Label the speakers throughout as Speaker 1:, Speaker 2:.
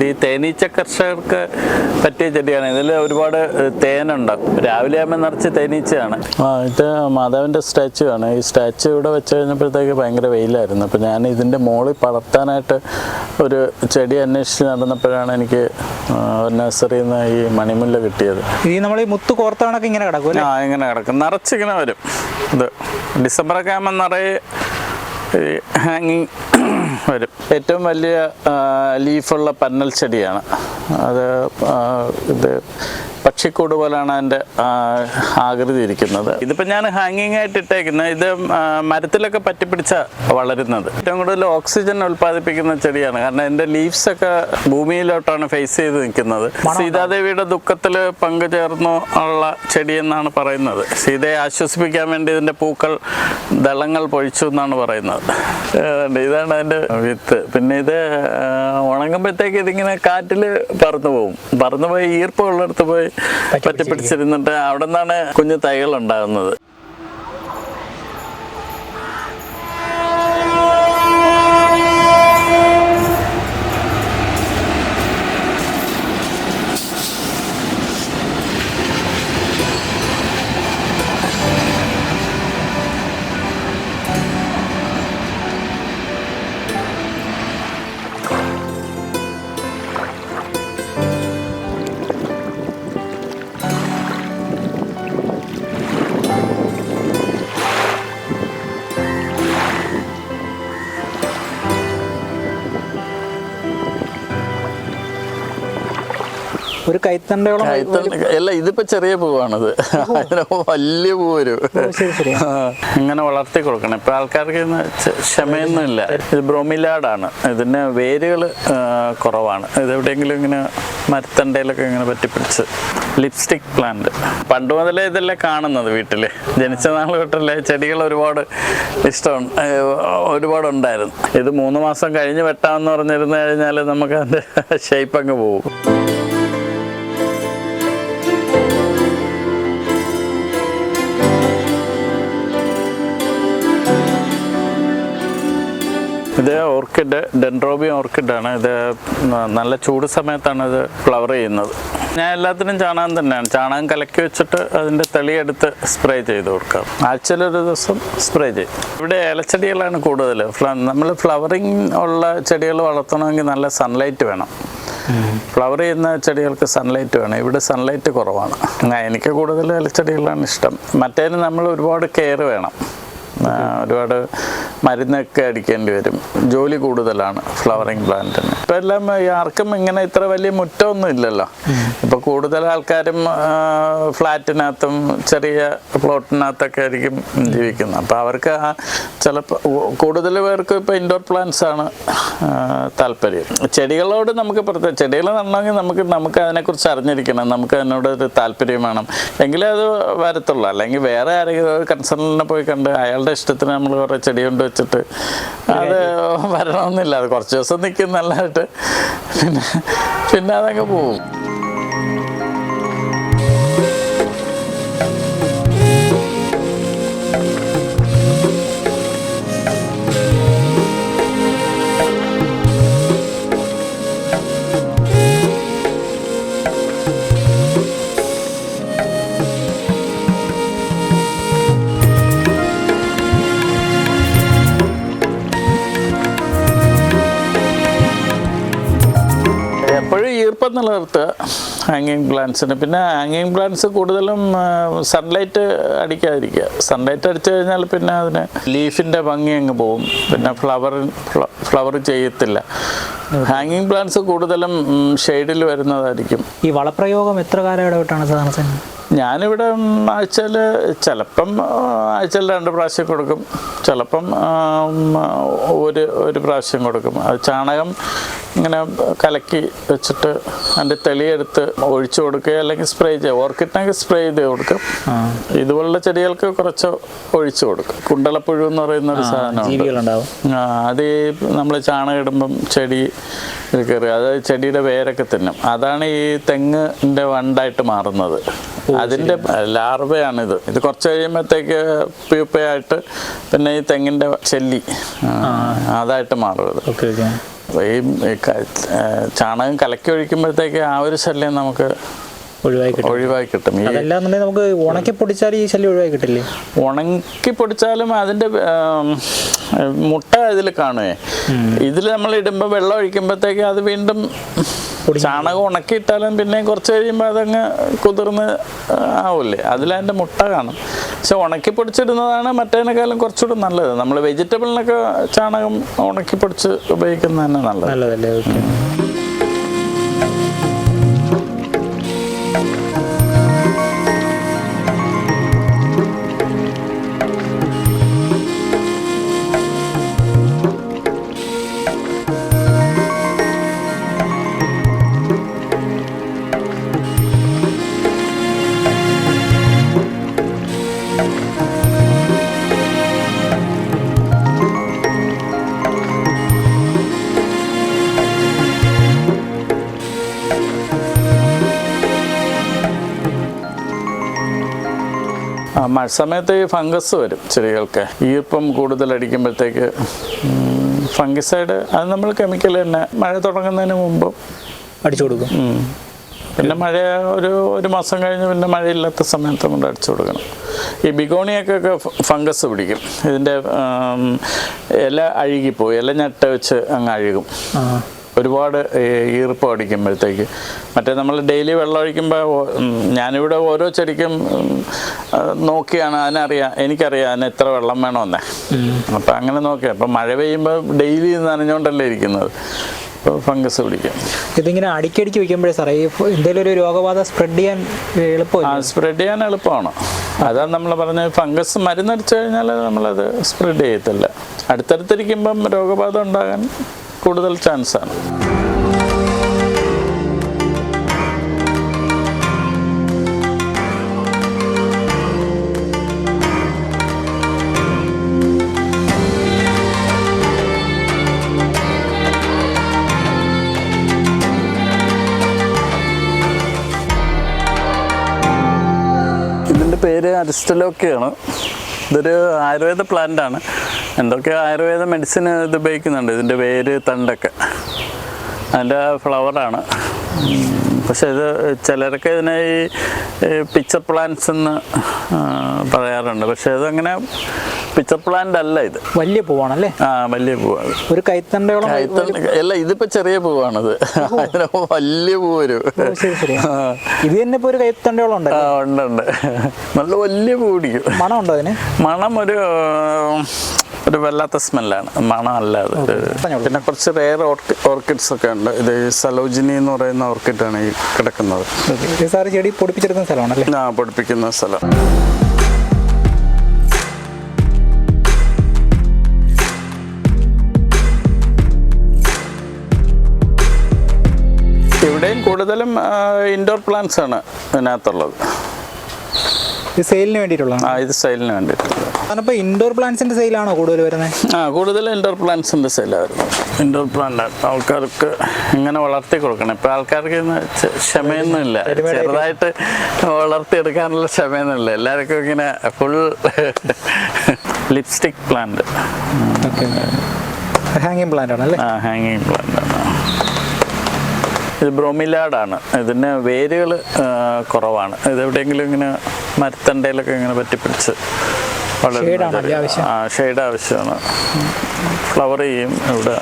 Speaker 1: ഈ തേനീച്ച കർഷകർക്ക് പറ്റിയ ചെടിയാണ്. ഇതിൽ ഒരുപാട് തേനുണ്ടാകും. രാവിലെ ആകുമ്പോൾ നിറച്ച് തേനീച്ചയാണ്. ഇത് മാധവൻ്റെ സ്റ്റാച്ചു ആണ്. ഈ സ്റ്റാച്ചു ഇവിടെ വെച്ച് കഴിഞ്ഞപ്പോഴത്തേക്ക് ഭയങ്കര വെയിലായിരുന്നു. അപ്പോൾ ഞാൻ ഇതിൻ്റെ മുകളിൽ വളർത്താനായിട്ട് ഒരു ചെടി അന്വേഷിച്ച് നടന്നപ്പോഴാണ് എനിക്ക് നഴ്സറിയിൽ നിന്ന് ഈ മണിമുല്ല കിട്ടിയത്.
Speaker 2: ഈ നമ്മൾ ഈ മുത്ത് കോർത്താണൊക്കെ ഇങ്ങനെ കിടക്കും.
Speaker 1: ഇങ്ങനെ കിടക്കും, നിറച്ചിങ്ങനെ വരും. ഇത് ഡിസംബറൊക്കെ ആകുമ്പോൾ നിറയെ ഹാങ്ങിങ് വരും. ഏറ്റവും വലിയ ലീഫുള്ള പന്നൽ ചെടിയാണ് അത്. ഇത് പക്ഷിക്കൂട് പോലെയാണ് അതിൻ്റെ ആകൃതി ഇരിക്കുന്നത്. ഇതിപ്പോൾ ഞാൻ ഹാങ്ങിങ് ആയിട്ട് ഇട്ടേക്കുന്നത്. ഇത് മരത്തിലൊക്കെ പറ്റിപ്പിടിച്ച വളരുന്നത്. ഏറ്റവും കൂടുതൽ ഓക്സിജൻ ഉൽപ്പാദിപ്പിക്കുന്ന ചെടിയാണ്. കാരണം എൻ്റെ ലീവ്സൊക്കെ ഭൂമിയിലോട്ടാണ് ഫേസ് ചെയ്ത് നിൽക്കുന്നത്. സീതാദേവിയുടെ ദുഃഖത്തിൽ പങ്കുചേർന്നു ഉള്ള ചെടിയെന്നാണ് പറയുന്നത്. സീതയെ ആശ്വസിപ്പിക്കാൻ വേണ്ടി ഇതിൻ്റെ പൂക്കൾ ദളങ്ങൾ പൊഴിച്ചു എന്നാണ് പറയുന്നത്. ഇതാണ് അതിൻ്റെ വിത്ത്. പിന്നെ ഇത് ഉണങ്ങുമ്പോഴത്തേക്ക് ഇതിങ്ങനെ കാറ്റിൽ പറന്നുപോയി ഈർപ്പമുള്ളിടത്ത് പോയി പറ്റിപ്പിടിച്ചിരുന്നിട്ട് അവിടെ നിന്നാണ് കുഞ്ഞു തൈകൾ ഉണ്ടാകുന്നത്.
Speaker 2: ഒരു കൈത്തണ്ടയോളം
Speaker 1: അല്ല, ഇതിപ്പോ ചെറിയ പൂവാണത്. വലിയ പൂ വരും. ഇങ്ങനെ വളർത്തി കൊടുക്കണം. ഇപ്പൊ ആൾക്കാർക്ക് ക്ഷമയൊന്നുമില്ല. ഇത് ബ്രോമിലാഡാണ്. ഇതിന് വേരുകൾ കുറവാണ്. ഇതെവിടെയെങ്കിലും ഇങ്ങനെ മരത്തണ്ടയിലൊക്കെ ഇങ്ങനെ പറ്റിപ്പിടിച്ച്. ലിപ്സ്റ്റിക് പ്ലാന്റ് പണ്ട് മുതലേ ഇതെല്ലാം കാണുന്നത് വീട്ടില്. ജനിച്ച നാൾ തൊട്ടല്ലേ ചെടികൾ ഒരുപാട് ഇഷ്ടം ഒരുപാടുണ്ടായിരുന്നു. ഇത് 3 മാസം കഴിഞ്ഞ് വെട്ടാമെന്ന് പറഞ്ഞിരുന്നു കഴിഞ്ഞാൽ നമുക്ക് അതിൻ്റെ ഷേപ്പ് അങ്ങ് പോകും. ഇത് ഓർക്കിഡ്, ഡെൻഡ്രോബിയം ഓർക്കിഡാണ്. ഇത് നല്ല ചൂട് സമയത്താണ് ഇത് ഫ്ലവർ ചെയ്യുന്നത്. ഞാൻ എല്ലാത്തിനും ചാണകം തന്നെയാണ്. ചാണകം കലക്കി വെച്ചിട്ട് അതിൻ്റെ തെളിയെടുത്ത് സ്പ്രേ ചെയ്ത് കൊടുക്കാം. ആഴ്ചയിലൊരു ദിവസം സ്പ്രേ ചെയ്യും. ഇവിടെ ഇലച്ചെടികളാണ് കൂടുതൽ. നമ്മൾ ഫ്ലവറിങ് ഉള്ള ചെടികൾ വളർത്തണമെങ്കിൽ നല്ല സൺലൈറ്റ് വേണം. ഫ്ലവർ ചെയ്യുന്ന ചെടികൾക്ക് സൺലൈറ്റ് വേണം. ഇവിടെ സൺലൈറ്റ് കുറവാണ്. എനിക്ക് കൂടുതൽ ഇലച്ചെടികളാണ് ഇഷ്ടം. മറ്റേതിന് നമ്മൾ ഒരുപാട് കെയർ വേണം. ഒരുപാട് മരുന്നൊക്കെ അടിക്കേണ്ടി വരും. ജോലി കൂടുതലാണ് ഫ്ലവറിങ് പ്ലാന്റിന്. ഇപ്പം എല്ലാം ആർക്കും ഇങ്ങനെ ഇത്ര വലിയ മുറ്റമൊന്നും ഇല്ലല്ലോ. ഇപ്പം കൂടുതൽ ആൾക്കാരും ഫ്ലാറ്റിനകത്തും ചെറിയ പ്ലോട്ടിനകത്തൊക്കെ ആയിരിക്കും ജീവിക്കുന്നത്. അപ്പോൾ അവർക്ക് ചിലപ്പോൾ കൂടുതൽ പേർക്ക് ഇപ്പോൾ ഇൻഡോർ പ്ലാന്റ്സ് ആണ് താല്പര്യം. ചെടികളോട് നമുക്ക് പ്രത്യേകം ചെടികൾ നടണമെങ്കിൽ നമുക്ക് അതിനെക്കുറിച്ച് അറിഞ്ഞിരിക്കണം. നമുക്ക് അതിനോട് ഒരു താല്പര്യം വേണം. എങ്കിലേ അത് വരത്തുള്ളൂ. അല്ലെങ്കിൽ വേറെ ആരെങ്കിലും കൺസൾട്ടന്റിനെ പോയി കണ്ട് അയാളുടെ ഇഷ്ടത്തിന് നമ്മൾ കുറേ ചെടി കൊണ്ട് വെച്ചിട്ട് അത് വരണമെന്നില്ല. അത് കുറച്ച് ദിവസം നിൽക്കും നല്ലതായിട്ട്, പിന്നെ അതങ്ങ് പോവും. എപ്പോഴും ഈർപ്പം നിലനിർത്തുക ഹാങ്ങിങ് പ്ലാന്റ്സിന്. പിന്നെ ഹാങ്ങിങ് പ്ലാന്റ്സ് കൂടുതലും സൺലൈറ്റ് അടിക്കാതിരിക്കുക. സൺലൈറ്റ് അടിച്ചു കഴിഞ്ഞാൽ പിന്നെ അതിന് ലീഫിൻ്റെ ഭംഗി അങ്ങ് പോവും. പിന്നെ ഫ്ലവർ ചെയ്യത്തില്ല. ഹാങ്ങിങ് പ്ലാന്റ്സ് കൂടുതലും ഷെയ്ഡിൽ വരുന്നതായിരിക്കും.
Speaker 2: ഈ വളപ്രയോഗം എത്ര കാലം ഇടവിട്ടാണ് സാധാരണ?
Speaker 1: ഞാനിവിടെ ചിലപ്പം ആഴ്ചയിൽ 2 പ്രാവശ്യം കൊടുക്കും. ചിലപ്പം ഒരു പ്രാവശ്യം കൊടുക്കും. അത് ചാണകം ഇങ്ങനെ കലക്കി വെച്ചിട്ട് അതിൻ്റെ തെളിയെടുത്ത് ഒഴിച്ചു കൊടുക്കുക, അല്ലെങ്കിൽ സ്പ്രേ ചെയ്യുക. ഓർക്കിഡിനൊക്കെ സ്പ്രേ ചെയ്ത് കൊടുക്കും. ഇതുപോലുള്ള ചെടികൾക്ക് കുറച്ച് ഒഴിച്ചു കൊടുക്കും. കുണ്ടളപ്പുഴു എന്ന് പറയുന്ന ഒരു സാധനം, അത് നമ്മൾ ചാണകം ഇടുമ്പം ചെടി കയറി അത് ചെടിയുടെ വേരൊക്കെ തിന്നും. അതാണ് ഈ തെങ്ങിൻ്റെ വണ്ടായിട്ട് മാറുന്നത്. അതിൻ്റെ ലാർവയാണിത്. ഇത് കുറച്ച് കഴിയുമ്പോഴത്തേക്ക് പ്യൂപ്പയായിട്ട് പിന്നെ ഈ തെങ്ങിൻ്റെ ചെല്ലി അതായിട്ട് മാറും ഇത്.
Speaker 2: Okay okay.
Speaker 1: ഈ ചാണകം കലക്കി ഒഴിക്കുമ്പോഴത്തേക്ക് ആ ഒരു ശല്യം നമുക്ക് ഒഴിവായി കിട്ടും. ഈ
Speaker 2: അതല്ലാന്നുണ്ടെങ്കിൽ നമുക്ക് ഉണക്കി പൊടിച്ചാൽ ഈ ശല്യം ഒഴിവായി കിട്ടില്ലേ?
Speaker 1: ഉണക്കി പൊടിച്ചാലും അതിൻ്റെ മുട്ട ഇതിൽ കാണുവേ. ഇതിൽ നമ്മൾ ഇടുമ്പോൾ വെള്ളം ഒഴിക്കുമ്പോഴത്തേക്ക് അത് വീണ്ടും ചാണകം ഉണക്കിയിട്ടാലും പിന്നെ കുറച്ച് കഴിയുമ്പോൾ അതങ്ങ് കുതിർന്ന് ആവില്ലേ, അതിലതിൻ്റെ മുട്ട കാണും. പക്ഷെ ഉണക്കി പൊടിച്ചിടുന്നതാണ് മറ്റേതിനേക്കാളും കുറച്ചുകൂടി നല്ലത്. നമ്മൾ വെജിറ്റബിളിനൊക്കെ ചാണകം ഉണക്കി പൊടിച്ച് ഉപയോഗിക്കുന്നത് തന്നെ
Speaker 2: നല്ലതല്ലേ? ഓക്കെ.
Speaker 1: മഴ സമയത്ത് ഈ ഫംഗസ് വരും ചെടികൾക്ക്. ഈർപ്പം കൂടുതൽ അടിക്കുമ്പോഴത്തേക്ക് ഫംഗിസൈഡ് അത് നമ്മൾ കെമിക്കൽ തന്നെ മഴ തുടങ്ങുന്നതിന് മുമ്പ്
Speaker 2: അടിച്ചു കൊടുക്കും.
Speaker 1: പിന്നെ മഴ ഒരു മാസം കഴിഞ്ഞ് പിന്നെ മഴയില്ലാത്ത സമയത്ത് കൊണ്ട് അടിച്ചു കൊടുക്കണം. ഈ ബിഗോണിയൊക്കെ ഫംഗസ് പിടിക്കും. ഇതിൻ്റെ ഇല അഴുകിപ്പോയി, ഇല ഞെട്ട വെച്ച് അങ്ങ് അഴുകും ഒരുപാട് ഈർപ്പം അടിക്കുമ്പോഴത്തേക്ക്. മറ്റേ നമ്മൾ ഡെയിലി വെള്ളം ഒഴിക്കുമ്പോൾ ഞാനിവിടെ ഓരോ ചെടിക്കും നോക്കിയാണ് എനിക്കറിയാം അതിന് എത്ര വെള്ളം വേണമെന്നേ. അപ്പം അങ്ങനെ നോക്കിയാൽ അപ്പം മഴ പെയ്യുമ്പോൾ ഡെയിലി നനഞ്ഞുകൊണ്ടല്ലേ ഇരിക്കുന്നത്, അപ്പോൾ ഫംഗസ് പിടിക്കും.
Speaker 2: ഇതിങ്ങനെ അടിക്കടിക്ക് വയ്ക്കുമ്പോഴേ സാറേ ഈ എന്തെങ്കിലും ഒരു രോഗബാധ സ്പ്രെഡ് ചെയ്യാൻ എളുപ്പമാണ്?
Speaker 1: സ്പ്രെഡ് ചെയ്യാൻ എളുപ്പമാണ്. അതാണ് നമ്മൾ പറഞ്ഞ ഫംഗസ് മരുന്നടിച്ചു കഴിഞ്ഞാൽ നമ്മളത് സ്പ്രെഡ് ചെയ്യത്തില്ല. അടുത്തടുത്തിരിക്കുമ്പം രോഗബാധ ഉണ്ടാകാൻ കൂടുതൽ ചാൻസാണ്. ഇതിൻ്റെ പേര് അരിസ്റ്റലോക്കയാണ്. ഇതൊരു ആയുർവേദ പ്ലാന്റാണ്. എന്തൊക്കെയോ ആയുർവേദ മെഡിസിൻ ഇത് ഉപയോഗിക്കുന്നുണ്ട്. ഇതിൻ്റെ വേര് തണ്ടൊക്കെ അതിൻ്റെ ഫ്ലവറാണ്. പക്ഷെ ഇത് ചിലരൊക്കെ ഇതിനെ ഈ പിക്ചർ പ്ലാന്റ്സ് എന്ന് പറയാറുണ്ട്. പക്ഷെ ഇതങ്ങനെ പിക്ചർ പ്ലാന്റ് അല്ല. ഇത്
Speaker 2: വലിയ പൂവാണല്ലേ?
Speaker 1: വലിയ പൂവാണ്.
Speaker 2: ഒരു കൈത്തണ്ടയോളം
Speaker 1: അല്ല, ഇതിപ്പോ ചെറിയ പൂവാണിത്. അതിന് വലിയ പൂ വരും.
Speaker 2: ഇത് തന്നെ ഇപ്പൊ ഒരു കൈത്തണ്ടയോളം ഉണ്ട്.
Speaker 1: ഉണ്ട്. നല്ല വലിയ പൂ പിടിക്കും.
Speaker 2: മണം ഉണ്ടോ അതിന്?
Speaker 1: മണം ഒരു വല്ലാത്ത സ്മെല്ലാണ്, മണം അല്ലാതെ. പിന്നെ കുറച്ച് റെയർ ഓർക്കിഡ്സ് ഒക്കെ ഉണ്ട്. ഇത് സലോജിനി എന്ന് പറയുന്ന ഓർക്കിഡാണ് ഈ കിടക്കുന്നത്.
Speaker 2: സാറ് ചെടി പൊടിപ്പിച്ചെടുക്കുന്ന സ്ഥലമാണല്ലേ?
Speaker 1: പൊടിപ്പിക്കുന്ന സ്ഥലം. ഇവിടെയും കൂടുതലും ഇൻഡോർ പ്ലാന്റ്സ് ആണ് ഇതിനകത്തുള്ളത്.
Speaker 2: ഇത് സെയിലിന് വേണ്ടിയിട്ടുള്ളതാണ്?
Speaker 1: ഇത് സെയിലിന് വേണ്ടിയിട്ടുള്ളത്.
Speaker 2: അതിപ്പോൾ ഇൻഡോർ പ്ലാന്റ്സിന്റെ സെയിലാണോ കൂടുതൽ വരുന്നത്?
Speaker 1: കൂടുതൽ ഇൻഡോർ പ്ലാന്റ്സിന്റെ സെയിലായിരുന്നു. ഇൻഡോർ പ്ലാന്റ് ആൾക്കാർക്ക് ഇങ്ങനെ വളർത്തി കൊടുക്കണം. ഇപ്പം ആൾക്കാർക്ക് ക്ഷമയൊന്നും ഇല്ല, ചെറുതായിട്ട് വളർത്തിയെടുക്കാനുള്ള ക്ഷമയൊന്നും ഇല്ല. എല്ലാവർക്കും ഇങ്ങനെ ഫുൾ ലിപ്സ്റ്റിക് പ്ലാന്റ്.
Speaker 2: ഹാങ്ങിങ് പ്ലാന്റ് ആണല്ലേ?
Speaker 1: ഹാങ്ങിങ് പ്ലാന്റ് ആണ്. ഇത് ബ്രോമിലാഡാണ്. ഇതിന് വേരുകൾ കുറവാണ്. ഇതെവിടെയെങ്കിലും ഇങ്ങനെ മരത്തണ്ടയിലൊക്കെ ഇങ്ങനെ പറ്റിപ്പിടിച്ച് ഷെയ്ഡ് ആവശ്യമാണ്. ഫ്ലവർ ചെയ്യും ഇവിടെ.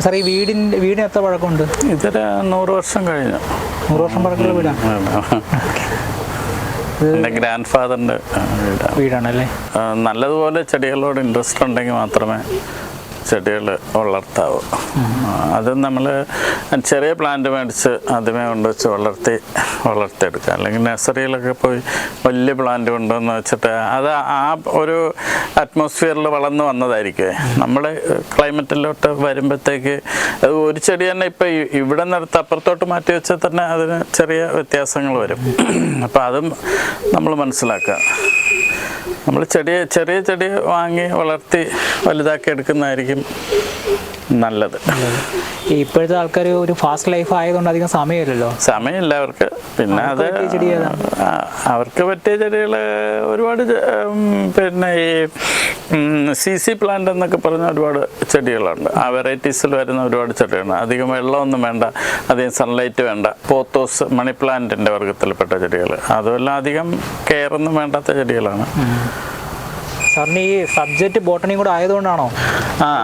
Speaker 2: സാർ ഈ വീടിന് എത്ര പഴക്കമുണ്ട്?
Speaker 1: ഇതൊരു 100 വർഷം കഴിഞ്ഞു.
Speaker 2: 100 വർഷം പഴക്കമുള്ള വീടാണ്.
Speaker 1: എൻ്റെ ഗ്രാൻഡ് ഫാദറിൻ്റെ
Speaker 2: വീടാണല്ലേ?
Speaker 1: നല്ലതുപോലെ ചെടികളോട് ഇൻട്രസ്റ്റ് ഉണ്ടെങ്കിൽ മാത്രമേ ചെടികൾ വളർത്താവൂ. അത് നമ്മൾ ചെറിയ പ്ലാന്റ് മേടിച്ച് ആദ്യമേ കൊണ്ടുവച്ച് വളർത്തിയെടുക്കുക. അല്ലെങ്കിൽ നഴ്സറിയിലൊക്കെ പോയി വലിയ പ്ലാന്റ് കൊണ്ടുവന്ന് വെച്ചിട്ട് അത് ആ ഒരു അറ്റ്മോസ്ഫിയറിൽ വളർന്നു വന്നതായിരിക്കുമേ. നമ്മുടെ ക്ലൈമറ്റിലോട്ട് വരുമ്പോഴത്തേക്ക് അത് ഒരു ചെടി തന്നെ ഇപ്പം ഇവിടെ നിന്നെടുത്ത് അപ്പുറത്തോട്ട് മാറ്റി വെച്ചാൽ തന്നെ അതിന് ചെറിയ വ്യത്യാസങ്ങൾ വരും. അപ്പം അതും നമ്മൾ മനസ്സിലാക്കുക. നമ്മൾ ചെറിയ ചെടി വാങ്ങി വളർത്തി വലുതാക്കി എടുക്കുന്നതായിരിക്കും നല്ലത്.
Speaker 2: ഇപ്പോഴത്തെ ആൾക്കാർ ഒരു ഫാസ്റ്റ് ലൈഫ് ആയതുകൊണ്ട് അധികം
Speaker 1: സമയമില്ല അവർക്ക്. പിന്നെ അത് അവർക്ക് പറ്റിയ ചെടികൾ ഒരുപാട് പിന്നെ ഈ CC പ്ലാന്റ് എന്നൊക്കെ പറഞ്ഞ ഒരുപാട് ചെടികളുണ്ട്. ആ വെറൈറ്റീസിൽ വരുന്ന ഒരുപാട് ചെടികളുണ്ട്. അധികം വെള്ളമൊന്നും വേണ്ട, അധികം സൺലൈറ്റ് വേണ്ട. പോത്തോസ് മണി പ്ലാന്റിൻ്റെ വർഗത്തിൽപ്പെട്ട ചെടികൾ, അതുമെല്ലാം അധികം കെയറൊന്നും വേണ്ടാത്ത ചെടികളാണ്.
Speaker 2: സാറിന് ഈ സബ്ജക്റ്റ് ബോട്ടണിയും കൂടെ ആയതുകൊണ്ടാണോ?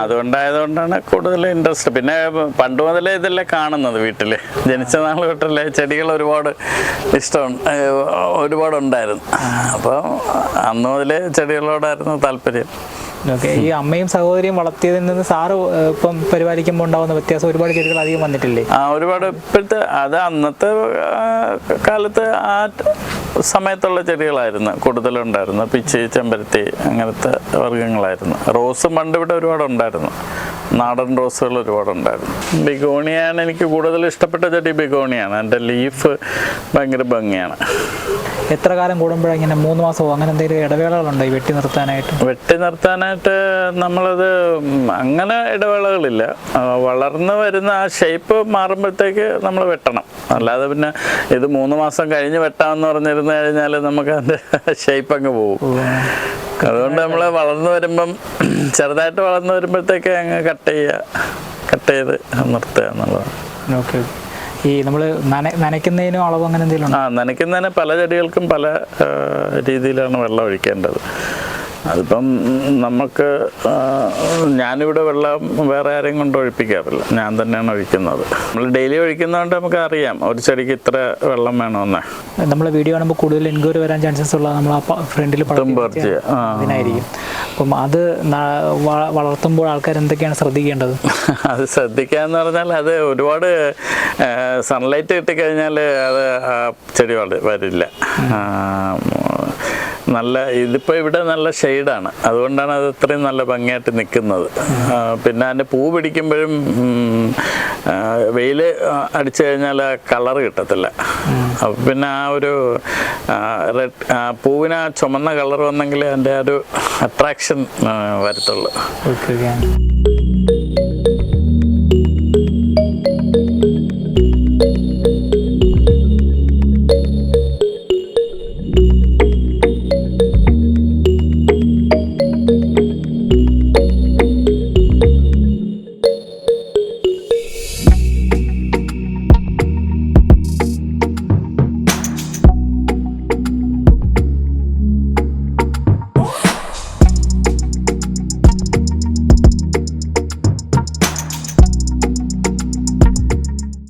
Speaker 1: അതുകൊണ്ടാണ് കൂടുതൽ ഇൻട്രസ്റ്റ്. പിന്നെ പണ്ട് മുതലേ ഇതല്ലേ കാണുന്നത് വീട്ടിൽ. ജനിച്ച നാൾ തൊട്ടല്ലേ ചെടികൾ ഒരുപാടുണ്ടായിരുന്നു. അപ്പോൾ അന്ന് മുതലേ ചെടികളോടായിരുന്നു താല്പര്യം.
Speaker 2: ഓക്കെ. ഈ അമ്മയും സഹോദരിയും വളർത്തിയതിൽ നിന്ന് സാറ് ഇപ്പം പരിപാലിക്കുമ്പോൾ ഉണ്ടാകുന്ന വ്യത്യാസം ഒരുപാട് ചെടികൾ അധികം വന്നിട്ടില്ലേ?
Speaker 1: ഒരുപാട്. ഇപ്പോഴത്തെ അത് അന്നത്തെ കാലത്ത് ആ സമയത്തുള്ള ചെടികളായിരുന്നു കൂടുതലുണ്ടായിരുന്നു. പിച്ചി, ചെമ്പരത്തി അങ്ങനത്തെ വർഗ്ഗങ്ങളായിരുന്നു. റോസും പണ്ട് ഇവിടെ ഒരുപാടുണ്ടായിരുന്നു. നാടൻ റോസുകൾ ഒരുപാടുണ്ടായിരുന്നു. ബിഗോണിയാണ് എനിക്ക് കൂടുതൽ ഇഷ്ടപ്പെട്ട ചെടി. ബിഗോണിയാണ്. എൻ്റെ ലീഫ് ഭയങ്കര ഭംഗിയാണ്.
Speaker 2: എത്ര കാലം കൂടുമ്പോഴാണ് ഇങ്ങനെ 3 മാസമോ അങ്ങനെ എന്തെങ്കിലും ഇടവേളകളുണ്ടോ ഈ വെട്ടി നിർത്താനായിട്ട്? നമ്മളത് അങ്ങനെ ഇടവേളകളില്ല. വളർന്നു വരുന്ന ആ ഷേപ്പ് മാറുമ്പോഴത്തേക്ക് നമ്മൾ വെട്ടണം. അല്ലാതെ പിന്നെ ഇത് 3 മാസം കഴിഞ്ഞ് വെട്ടാമെന്ന് പറഞ്ഞിരുന്നു കഴിഞ്ഞാൽ നമുക്ക് അതിൻ്റെ ഷേപ്പ് അങ്ങ് പോകും. അതുകൊണ്ട് നമ്മൾ വളർന്നു വരുമ്പം ചെറുതായിട്ട് വളർന്നു വരുമ്പോഴത്തേക്ക് അങ്ങ് കട്ട് ചെയ്ത് നിർത്തുക എന്നുള്ളതാണ്. ഓക്കെ. ഈ നമ്മൾ നനയ്ക്കുന്നതിനും അളവ് അങ്ങനെ എന്തെങ്കിലും?
Speaker 1: നനയ്ക്കുന്നതിന് പല ചെടികൾക്കും പല രീതിയിലാണ് വെള്ളം ഒഴിക്കേണ്ടത്. അതിപ്പം നമുക്ക് ഞാനിവിടെ വെള്ളം വേറെ ആരെയും കൊണ്ട് ഒഴിപ്പിക്കാറില്ല, ഞാൻ തന്നെയാണ് ഒഴിക്കുന്നത്. നമ്മൾ ഡെയിലി ഒഴിക്കുന്നതുകൊണ്ട് നമുക്ക് അറിയാം ഒരു ചെടിക്ക് ഇത്ര വെള്ളം വേണമെന്ന്.
Speaker 2: നമ്മൾ വീഡിയോ കാണുമ്പോൾ കൂടുതൽ എൻക്വയറി വരാൻ ചാൻസസ് ഉള്ള നമ്മൾ ആ ഫ്രണ്ടിൽ അതിനായിരിക്കും. അപ്പം അത് വളർത്തുമ്പോൾ ആൾക്കാർ എന്തൊക്കെയാണ് ശ്രദ്ധിക്കേണ്ടത്?
Speaker 1: അത് ശ്രദ്ധിക്കുക എന്ന് പറഞ്ഞാൽ അത് ഒരുപാട് സൺലൈറ്റ് കിട്ടിക്കഴിഞ്ഞാൽ അത് ചെടി വരില്ല. ഇതിപ്പോൾ ഇവിടെ നല്ല ഷെയ്ഡാണ്, അതുകൊണ്ടാണ് അത് ഇത്രയും നല്ല ഭംഗിയായിട്ട് നിൽക്കുന്നത്. പിന്നെ അതിൻ്റെ പൂ പിടിക്കുമ്പോഴും വെയിൽ അടിച്ചു കഴിഞ്ഞാൽ കളർ കിട്ടത്തില്ല. അപ്പം പിന്നെ ആ ഒരു പൂവിന് ചുമന്ന കളർ വന്നെങ്കിൽ അതിൻ്റെ ആ ഒരു അട്രാക്ഷൻ വരത്തുള്ളൂ.